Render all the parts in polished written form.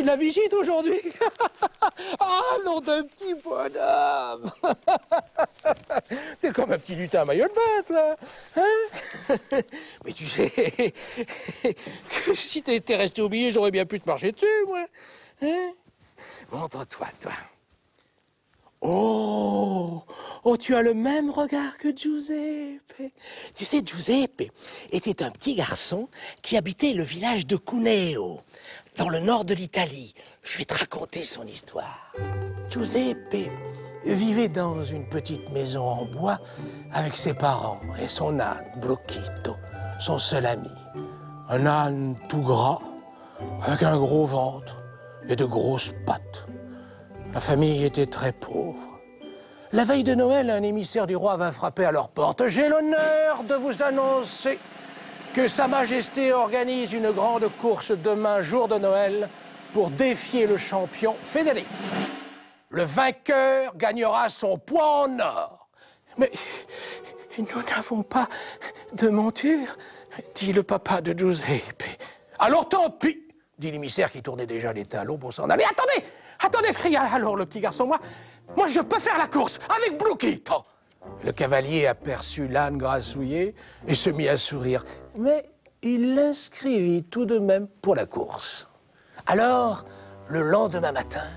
j'ai de la visite aujourd'hui. Ah, nom d'un petit bonhomme. T'es comme un petit lutin à maillot de bain, toi. Hein? Mais tu sais que si t'étais resté oublié, j'aurais bien pu te marcher dessus, moi. Hein? Montre-toi, toi. Oh, oh, tu as le même regard que Giuseppe. Tu sais, Giuseppe était un petit garçon qui habitait le village de Cuneo, dans le nord de l'Italie. Je vais te raconter son histoire. Giuseppe vivait dans une petite maison en bois avec ses parents et son âne, Blocchito, son seul ami. Un âne tout gras, avec un gros ventre et de grosses pattes. La famille était très pauvre. La veille de Noël, un émissaire du roi vint frapper à leur porte. J'ai l'honneur de vous annoncer que Sa Majesté organise une grande course demain, jour de Noël, pour défier le champion Federico. Le vainqueur gagnera son poids en or. Mais nous n'avons pas de monture, dit le papa de Giuseppe. Alors tant pis, dit l'émissaire qui tournait déjà les talons pour s'en aller. Attendez! Attendez, cria alors le petit garçon, moi je peux faire la course avec Blocchito. Le cavalier aperçut l'âne grassouillé et se mit à sourire. Mais il l'inscrivit tout de même pour la course. Alors, le lendemain matin,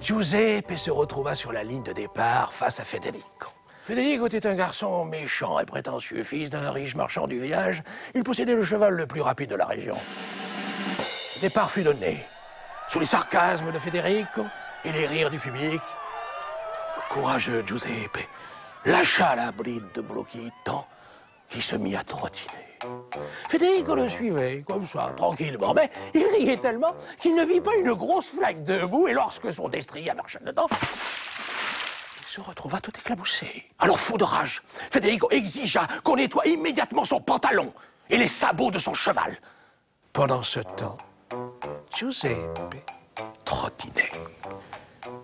Giuseppe se retrouva sur la ligne de départ face à Federico. Federico était un garçon méchant et prétentieux, fils d'un riche marchand du village. Il possédait le cheval le plus rapide de la région. Le départ fut donné. Sous les sarcasmes de Federico et les rires du public, le courageux Giuseppe lâcha la bride de Blocchito qui se mit à trottiner. Federico le suivait, comme ça, tranquillement, mais il riait tellement qu'il ne vit pas une grosse flaque de boue et lorsque son destrier marcha dedans, il se retrouva tout éclaboussé. Alors, fou de rage, Federico exigea qu'on nettoie immédiatement son pantalon et les sabots de son cheval. Pendant ce temps, Giuseppe trottinait.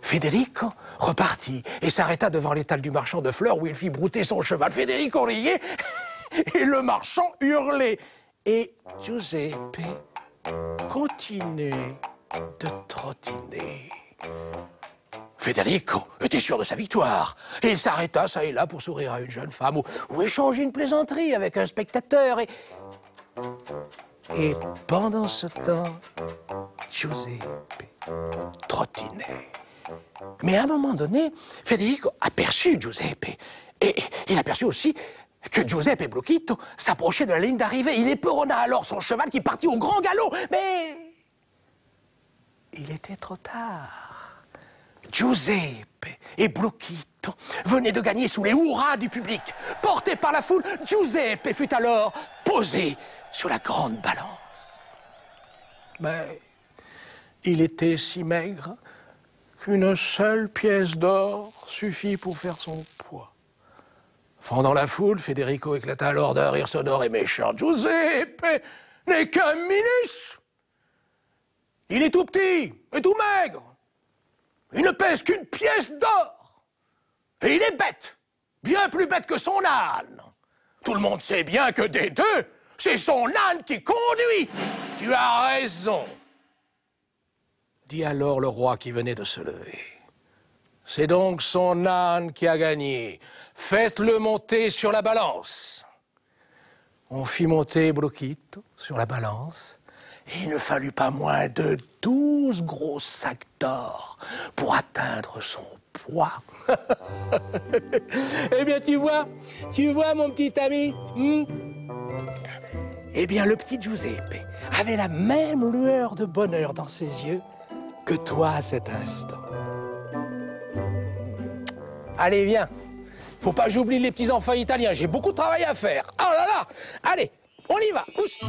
Federico repartit et s'arrêta devant l'étal du marchand de fleurs où il fit brouter son cheval. Federico riait et le marchand hurlait. Et Giuseppe continuait de trottiner. Federico était sûr de sa victoire et il s'arrêta ça et là pour sourire à une jeune femme ou échanger une plaisanterie avec un spectateur. Et pendant ce temps, Giuseppe trottinait. Mais à un moment donné, Federico aperçut Giuseppe. Et il aperçut aussi que Giuseppe et Blocchito s'approchaient de la ligne d'arrivée. Il éperonna alors son cheval qui partit au grand galop. Mais il était trop tard. Giuseppe et Blocchito venaient de gagner sous les hurrahs du public. Porté par la foule, Giuseppe fut alors posé sur la grande balance. Mais il était si maigre qu'une seule pièce d'or suffit pour faire son poids. Fendant la foule, Federico éclata alors d'un rire sonore et méchant. Giuseppe n'est qu'un minus. Il est tout petit et tout maigre. Il ne pèse qu'une pièce d'or. Et il est bête, bien plus bête que son âne. Tout le monde sait bien que des deux, c'est son âne qui conduit. Tu as raison, dit alors le roi qui venait de se lever. C'est donc son âne qui a gagné. Faites-le monter sur la balance. On fit monter Blocchito sur la balance et il ne fallut pas moins de 12 gros sacs d'or pour atteindre son poids. Eh bien, tu vois, mon petit ami, Eh bien, le petit Giuseppe avait la même lueur de bonheur dans ses yeux que toi à cet instant. Allez, viens. Faut pas que j'oublie les petits-enfants italiens. J'ai beaucoup de travail à faire. Oh là là. Allez, on y va. Pousse.